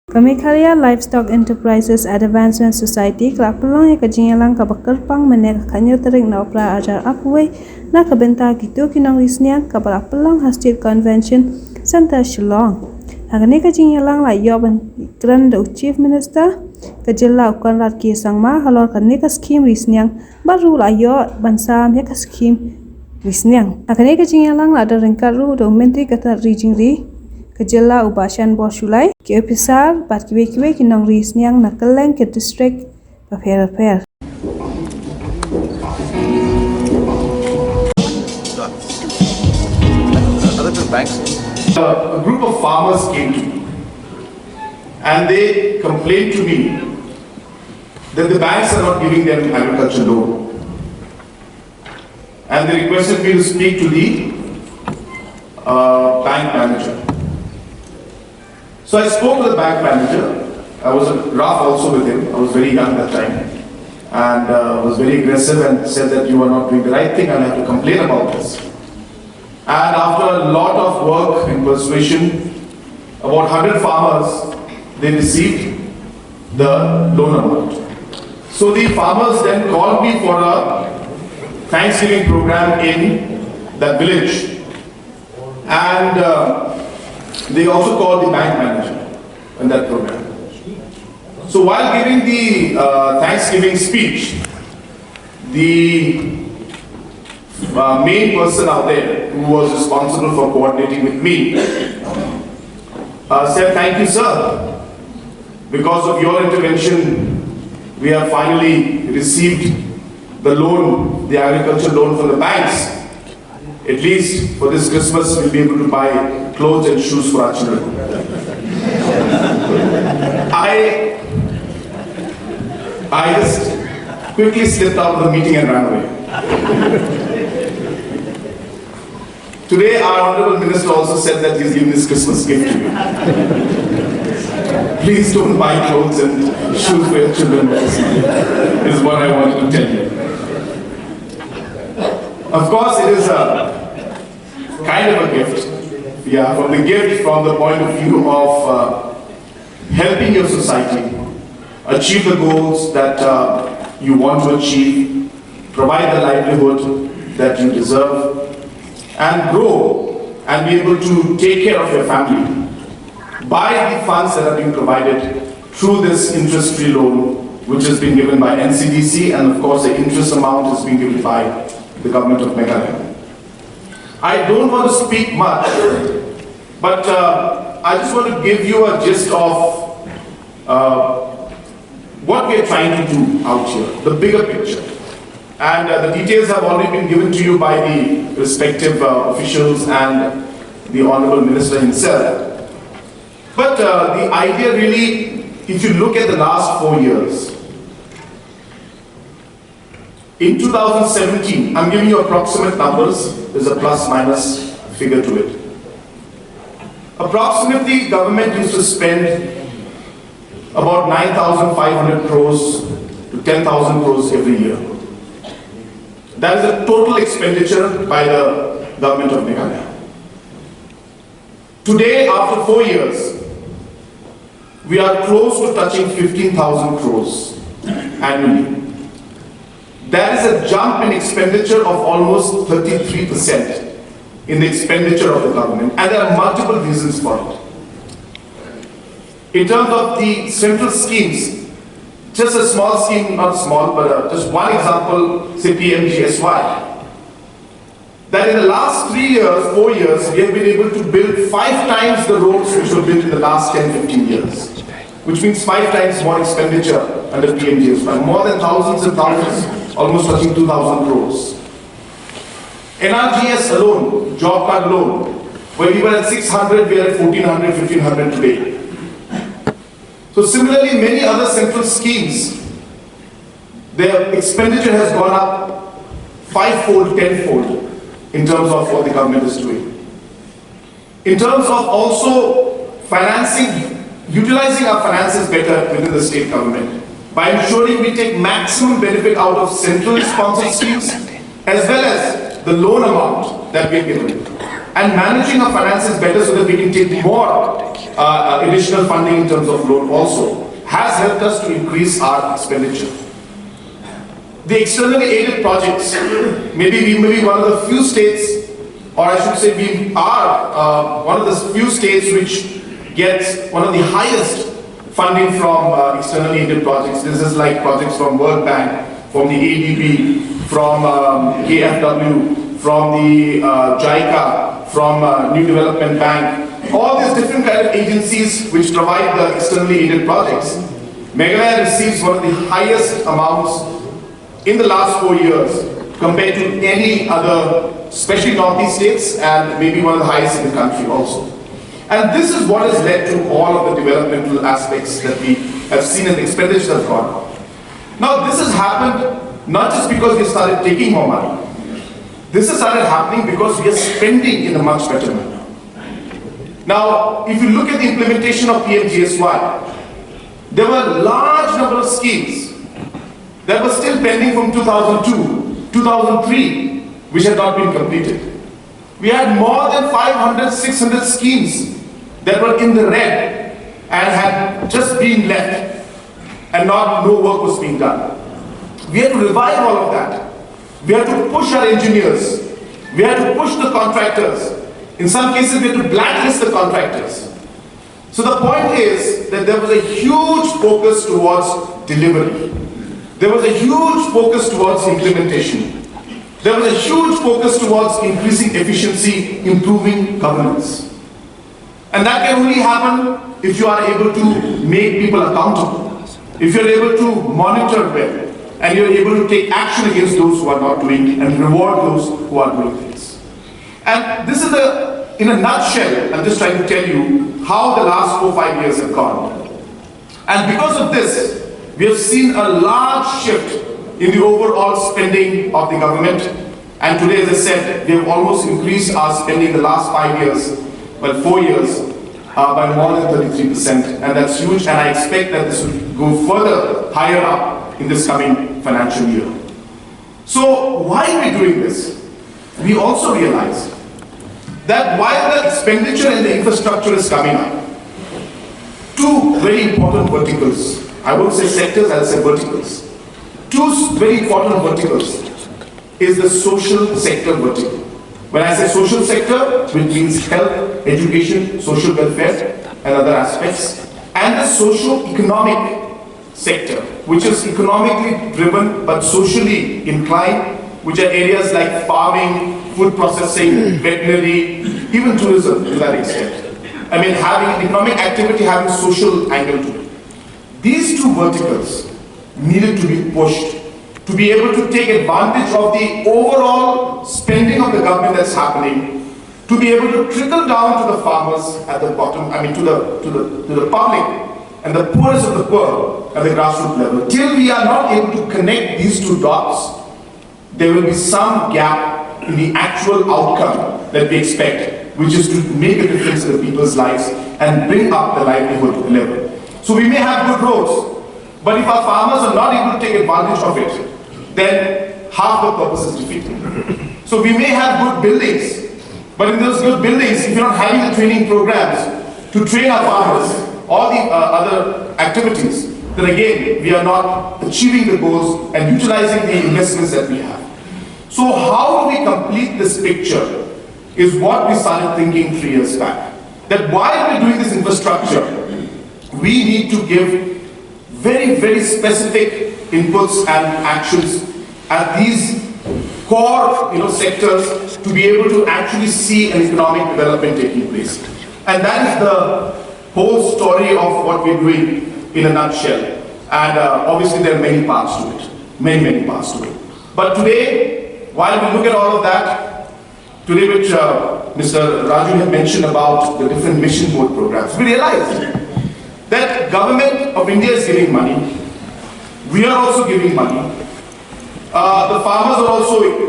Kamikhalia Livestock Enterprises Advancement Society Klapalong ya kajinyalang kabakerpang menek kanyo tering na opera ajar apwe na kabenta gitu kinong Sniang kabalapalong Hastil Convention Center Shillong. Agane kajinyalang la yoban Grand Chief Minister ke Jylla Konrad Ki Sangma halor kane ka scheme Sniang baru la yo bansam ya ka scheme Sniang. Agane kajinyalang la ada rengkaru do Myntri kata Jingkren ke Jylla Ubashan Bosulai ke officer bat kiwe ki Nong Sniang na keleng ke district affair. A group of farmers came to me and they complained to me that the banks are not giving them agriculture loan, and they requested me to speak to the bank manager. So I spoke to the bank manager. I was rough also with him. I was very young at that time and was very aggressive and said that you are not doing the right thing and I have to complain about this. And after a lot of work and persuasion, about 100 farmers, they received the loan amount. So the farmers then called me for a Thanksgiving program in that village. And they also called the bank manager in that program. So while giving the Thanksgiving speech, the main person out there who was responsible for coordinating with me said, "Thank you, sir. Because of your intervention, we have finally received the loan, the agriculture loan from the banks. At least for this Christmas, we'll be able to buy clothes and shoes for our children." I just quickly slipped out of the meeting and ran away. Today, our Honorable Minister also said that he's giving this Christmas gift to you. Please don't buy clothes and shoes for your children, is what I wanted to tell you. Of course, it is a kind of a gift. Yeah, from the point of view of helping your society achieve the goals that you want to achieve, provide the livelihood that you deserve, and grow and be able to take care of your family by the funds that are being provided through this interest-free loan, which has been given by NCDC, and of course the interest amount is being given by the government of Meghalaya. I don't want to speak much, but I just want to give you a gist of what we are trying to do out here, the bigger picture. And the details have already been given to you by the respective officials and the Honorable Minister himself. But the idea really, if you look at the last 4 years, in 2017, I'm giving you approximate numbers, there's a plus minus figure to it. Approximately, government used to spend about 9,500 crores to 10,000 crores every year. That is the total expenditure by the government of Meghalaya. Today, after 4 years, we are close to touching 15,000 crores annually. That is a jump in expenditure of almost 33% in the expenditure of the government, and there are multiple reasons for it. In terms of the central schemes, just a small scheme, not small, but just one example, say PMGSY. That in the last 3 years, 4 years, we have been able to build 5 times the roads which were built in the last 10, 15 years. Which means 5 times more expenditure under PMGSY. More than thousands and thousands, almost touching 2,000 crores. NRGS alone, job card loan, where we were at 600, we are at 1,400, 1,500 today. So similarly, many other central schemes, their expenditure has gone up 5-fold, 10-fold in terms of what the government is doing. In terms of also financing, utilizing our finances better within the state government by ensuring we take maximum benefit out of central sponsored schemes as well as the loan amount that we are given. and managing our finances better so that we can take more additional funding in terms of loan also has helped us to increase our expenditure. The externally aided projects, maybe we may be one of the few states, or I should say we are one of the few states which gets one of the highest funding from externally aided projects. This is like projects from World Bank, from the ADB, from KFW, from the JICA, from New Development Bank, all these different kind of agencies which provide the externally aided projects. Meghalaya receives one of the highest amounts in the last 4 years compared to any other, especially Northeast states, and maybe one of the highest in the country also. And this is what has led to all of the developmental aspects that we have seen in the expenditure that's gone on. Now this has happened not just because we started taking more money. This has started happening because we are spending in a much better manner. Now, if you look at the implementation of PMGSY, there were a large number of schemes that were still pending from 2002, 2003, which had not been completed. We had more than 500, 600 schemes that were in the red and had just been left and no work was being done. We had to revive all of that. We had to push our engineers. We had to push the contractors. In some cases, we had to blacklist the contractors. So the point is that there was a huge focus towards delivery. There was a huge focus towards implementation. There was a huge focus towards increasing efficiency, improving governance. And that can only happen if you are able to make people accountable, if you're able to monitor well, and you're able to take action against those who are not doing and reward those who are doing things. And this is in a nutshell, I'm just trying to tell you how the last 4-5 years have gone. And because of this, we have seen a large shift in the overall spending of the government. And today, as I said, we have almost increased our spending in the last 5 years, well, 4 years, by more than 33%. And that's huge. And I expect that this will go further higher up in this coming financial year. So why are we doing this? We also realize that while the expenditure and the infrastructure is coming up, two very important verticals, I won't say sectors, I'll say verticals. Two very important verticals is the social sector vertical. When I say social sector, which means health, education, social welfare, and other aspects, and the socio-economic sector, which is economically driven but socially inclined, which are areas like farming, food processing, veterinary, even tourism to that extent. I mean, having economic activity having social angle to it. These two verticals needed to be pushed to be able to take advantage of the overall spending of the government that's happening, to be able to trickle down to the farmers at the bottom, I mean to the public and the poorest of the poor at the grassroots level. Till we are not able to connect these two dots, there will be some gap in the actual outcome that we expect, which is to make a difference in the people's lives and bring up the livelihood level. So we may have good roads, but if our farmers are not able to take advantage of it, then half the purpose is defeated. So we may have good buildings, but in those good buildings, if you're not having the training programs to train our farmers, all the other activities, then again, we are not achieving the goals and utilizing the investments that we have. So how do we complete this picture is what we started thinking 3 years back. That while we're doing this infrastructure, we need to give very, very specific inputs and actions at these core sectors to be able to actually see an economic development taking place. And that is the whole story of what we're doing in a nutshell. And obviously there are many parts to it, many parts to it. But today, while we look at all of that, today which Mr. Raju had mentioned about the different mission board programs, we realized that government of India is giving money. We are also giving money. The farmers are also,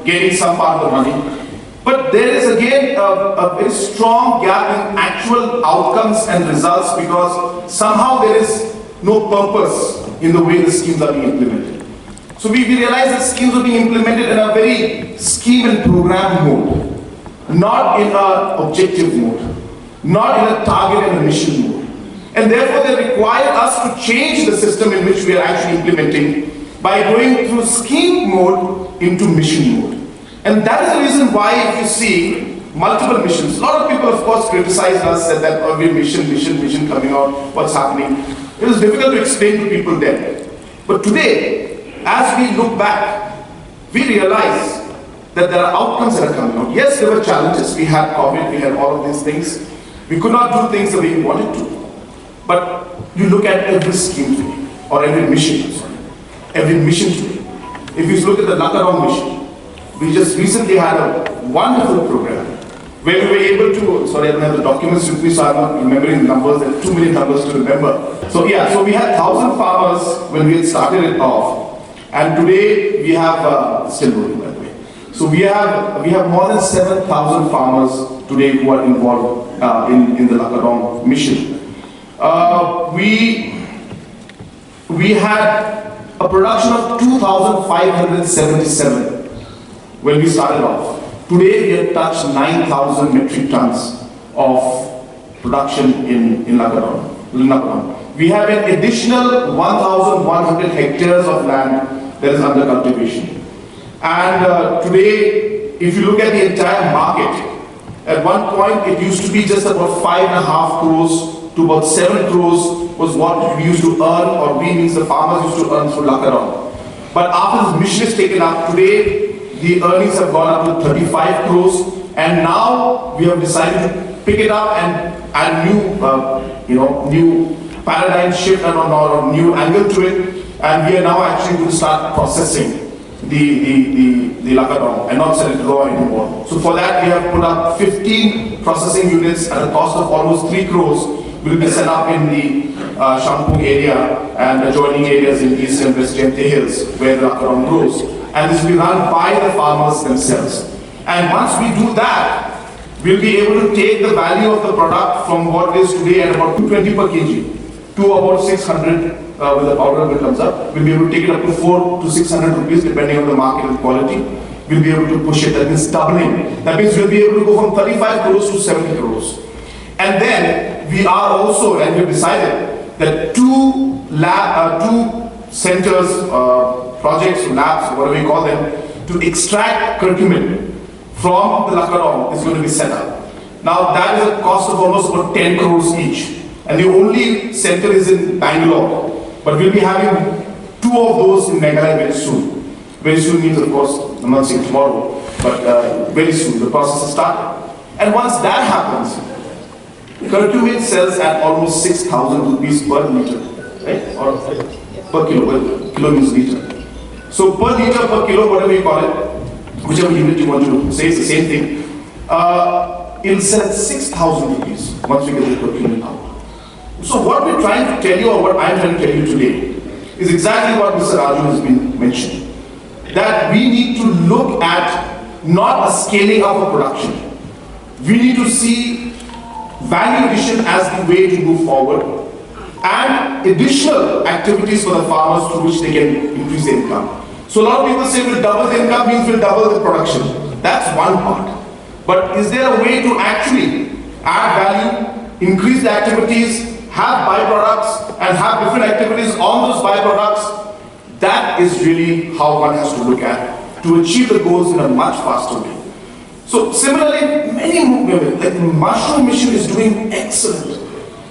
getting some part of the money. But there is again a very strong gap in actual outcomes and results because somehow there is no purpose in the way the schemes are being implemented. So we realize that schemes are being implemented in a very scheme and program mode. not in an objective mode, not in a target and a mission mode. And therefore they require us to change the system in which we are actually implementing by going through scheme mode into mission mode. And that is the reason why if you see multiple missions, a lot of people of course criticized us, said that every mission coming out, what's happening. It was difficult to explain to people then. But today, as we look back, we realize that there are outcomes that are coming out. Yes, there were challenges. We had COVID, we had all of these things. We could not do things the way we wanted to. But you look at every scheme today, or every mission today. If you look at the Lakarong mission, we just recently had a wonderful program where we were able to, sorry I don't have the documents with me so I'm not remembering the numbers, there are too many numbers to remember. So yeah, so we had 1,000 farmers when we had started it off, and today we have, still going by the way. So we have more than 7,000 farmers today who are involved in the Lakarong mission. We had a production of 2,577 when we started off. Today we have touched 9,000 metric tons of production in Lakarong. We have an additional 1,100 hectares of land that is under cultivation. And today, if you look at the entire market, at one point it used to be just about 5.5 crores to about 7 crores was what we used to earn, or we means the farmers used to earn through Lakarong. But after this mission is taken up, today the earnings have gone up to 35 crores, and now we have decided to pick it up and add new paradigm shift and or new angle to it, and we are now actually going to start processing the Lakarong and not sell it raw anymore. So for that we have put up 15 processing units at a cost of almost 3 crores. Will be set up in the Shaphang area and adjoining areas in East and West Jylla hills where the Lakarong grows. And this will be run by the farmers themselves. And once we do that, we'll be able to take the value of the product from what it is today at about 220 per kg to about 600 with the powder when it comes up. We'll be able to take it up to 400 to 600 rupees depending on the market and quality. We'll be able to push it, that means doubling. That means we'll be able to go from 35 crores to 70 crores. And then we are also, and we've decided that two centers, projects, labs, whatever we call them, to extract curcumin from the Lakarong is going to be set up. Now that is a cost of almost about 10 crores each. And the only center is in Bangalore. But we'll be having 2 of those in Meghalaya very soon. Very soon means, of course, I'm not saying tomorrow, but very soon the process is started. And once that happens, curcumin sells at almost 6,000 rupees per liter, right? Or per kilo means liter. So per liter, per kilo, whatever you call it, whichever unit you want to say, it's the same thing. It'll sell at 6,000 rupees once we get the curcumin out. So what we're trying to tell you, or what I'm trying to tell you today, is exactly what Mr. Raju has been mentioning. That we need to look at not a scaling up of production. We need to see value addition as the way to move forward, and additional activities for the farmers through which they can increase their income. So a lot of people say we'll double the income means we'll double the production. That's one part. But is there a way to actually add value, increase the activities, have byproducts, and have different activities on those byproducts? That is really how one has to look at to achieve the goals in a much faster way. So similarly, like the mushroom mission is doing excellent.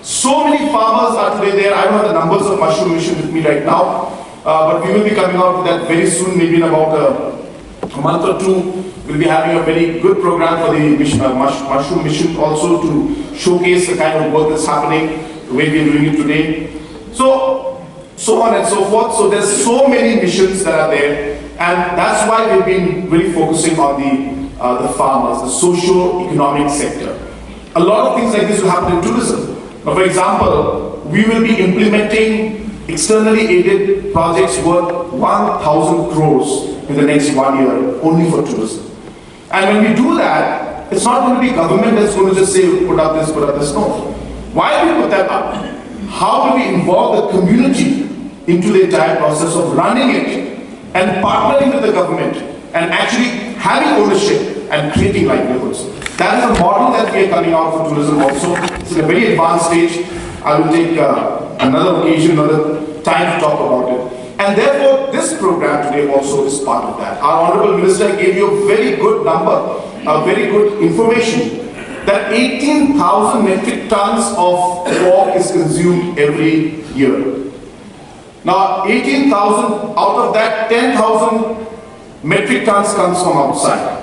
So many farmers are today there. I don't have the numbers of mushroom mission with me right now, but we will be coming out with that very soon, maybe in about a month or 2. We'll be having a very good program for the mission, mushroom mission also, to showcase the kind of work that's happening, the way we're doing it today. So on and so forth. So there's so many missions that are there, and that's why we've been really focusing on the farmers, the socio-economic sector. A lot of things like this will happen in tourism. Now, for example, we will be implementing externally aided projects worth 1,000 crores in the next 1 year only for tourism. And when we do that, it's not going to be government that's going to just say, put up this, no. Why do we put that up? How do we involve the community into the entire process of running it and partnering with the government and actually having ownership and creating livelihoods? That is a model that we are coming out for tourism also. It's in a very advanced stage. I will take another occasion, another time to talk about it. And therefore, this program today also is part of that. Our Honorable Minister gave you a very good number, a very good information, that 18,000 metric tons of pork is consumed every year. Now, 18,000, out of that, 10,000 metric tons comes from outside.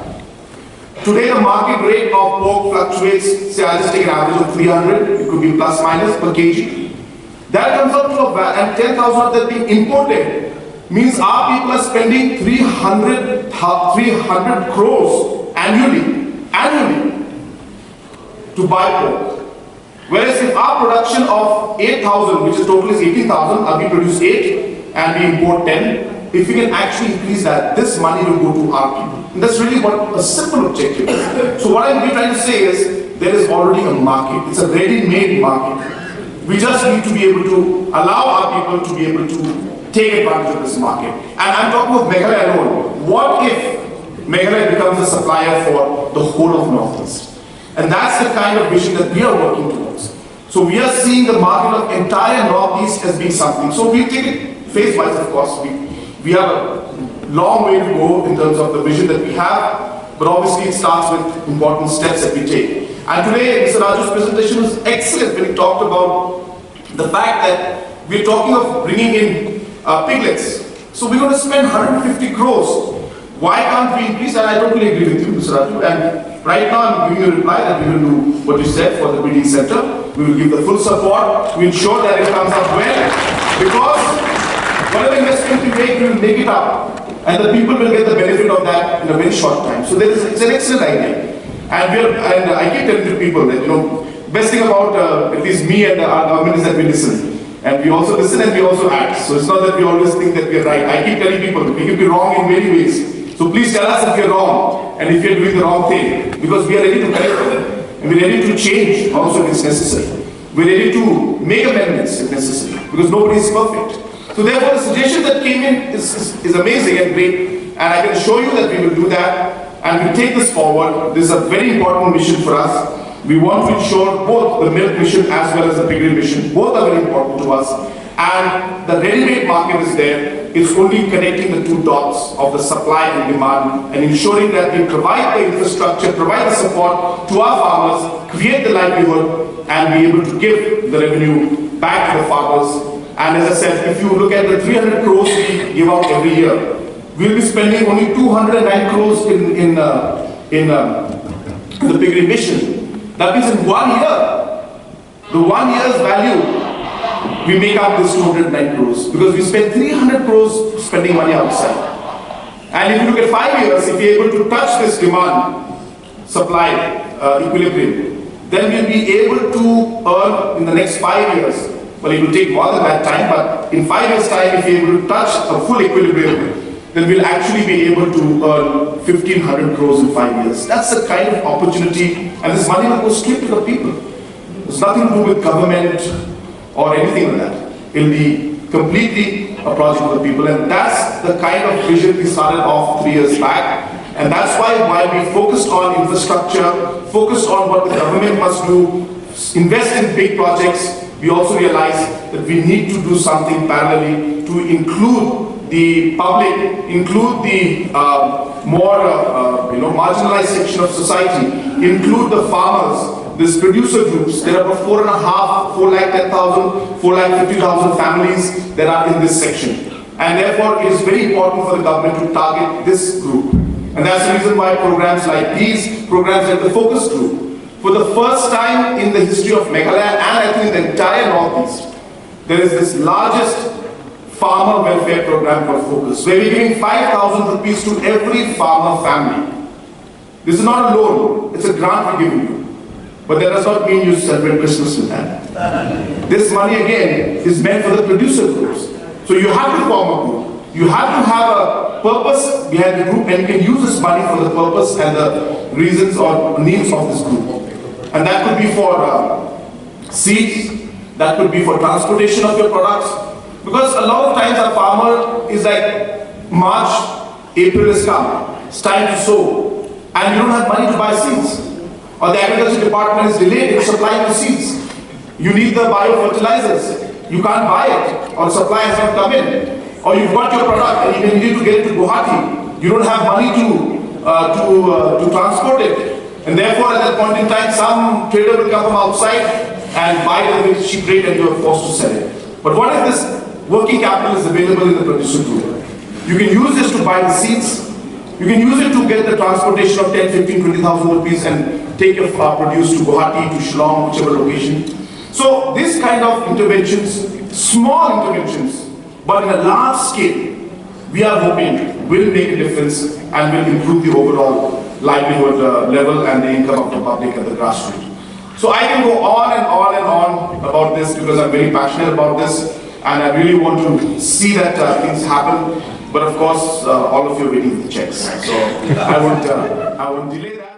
Today, the market rate of pork fluctuates, say I'll just take an average of 300, it could be plus minus per kg. That comes out to a value, and 10,000 of that being imported means our people are spending 300 crores annually to buy pork. Whereas if our production of 8,000, which is total is 18,000, we produce 8 and we import 10, if we can actually increase that, this money will go to our people. And that's really what a simple objective is. So what I'm trying to say is, there is already a market. It's a ready-made market. We just need to be able to allow our people to be able to take advantage of this market. And I'm talking of Meghalaya alone. What if Meghalaya becomes a supplier for the whole of Northeast? And that's the kind of vision that we are working towards. So we are seeing the market of entire Northeast as being something. So we take it phase-wise, of course. We have a long way to go in terms of the vision that we have, but obviously it starts with important steps that we take. And today, Mr. Raju's presentation was excellent when he talked about the fact that we're talking of bringing in piglets. So we're going to spend 150 crores. Why can't we increase? And I totally agree with you, Mr. Raju. And right now, I'm giving you a reply that we will do what you said for the breeding center. We will give the full support to ensure that it comes up well. Because whatever investment we make it up. And the people will get the benefit of that in a very short time. So it's an excellent idea. And I keep telling to people that, best thing about at least me and our government is that we listen. And we also listen and we also act. So it's not that we always think that we are right. I keep telling people we can be wrong in many ways. So please tell us if we are wrong and if we are doing the wrong thing. Because we are ready to correct them. And we are ready to change also if it's necessary. We are ready to make amendments if necessary. Because nobody is perfect. So therefore the suggestion that came in is amazing and great. And I can assure you that we will do that. And we take this forward. This is a very important mission for us. We want to ensure both the milk mission as well as the piggery mission. Both are very important to us. And the ready-made market is there. It's only connecting the two dots of the supply and demand and ensuring that we provide the infrastructure, provide the support to our farmers, create the livelihood, and be able to give the revenue back to the farmers. And as I said, if you look at the 300 crores we give out every year, we'll be spending only 209 crores in the piggery mission. That means in 1 year, the 1 year's value, we make up this 209 crores because we spend 300 crores spending money outside. And if you look at 5 years, if we're able to touch this demand, supply equilibrium, then we'll be able to earn in the next 5 years. Well, it will take more than that time, but in 5 years' time, if we're able to touch a full equilibrium, then we'll actually be able to earn 1,500 crores in 5 years. That's the kind of opportunity, and this money will go straight to the people. There's nothing to do with government or anything like that. It'll be completely a project for the people, and that's the kind of vision we started off 3 years back. And that's why while we focused on infrastructure, focused on what the government must do, invest in big projects, we also realized that we need to do something parallelly to include the public, include the more marginalized section of society, include the farmers, these producer groups. There are about 4,10,000, 4,50,000 families that are in this section. And therefore, it is very important for the government to target this group. And that's the reason why programs like these, programs like the focus group, for the first time in the history of Meghalaya and I think the entire Northeast, there is this largest farmer welfare program called Focus, where we're giving 5,000 rupees to every farmer family. This is not a loan, it's a grant we're giving you. But that does not mean you celebrate Christmas with that. This money again is meant for the producer groups. So you have to form a group. You have to have a purpose behind the group and you can use this money for the purpose and the reasons or needs of this group. And that could be for seeds, that could be for transportation of your products. Because a lot of times a farmer is like, March, April is come, it's time to sow, and you don't have money to buy seeds. or the agriculture department is delayed in supplying the seeds. You need the biofertilizers. You can't buy it, or supply has not come in. Or you've got your product and you need to get it to Guwahati. You don't have money to transport it. And therefore, at that point in time, some trader will come from outside and buy it at a very cheap rate and you are forced to sell it. But what if this working capital is available in the producer group? You can use this to buy the seeds. You can use it to get the transportation of 10, 15, 20,000 rupees and take your produce to Guwahati, to Shillong, whichever location. So this kind of interventions, small interventions, but in a large scale, we are hoping will make a difference and will improve the overall livelihood level and the income of the public at the grassroots. So I can go on and on and on about this because I'm very passionate about this and I really want to see that things happen. But of course, all of you are waiting for the checks. So I won't delay that.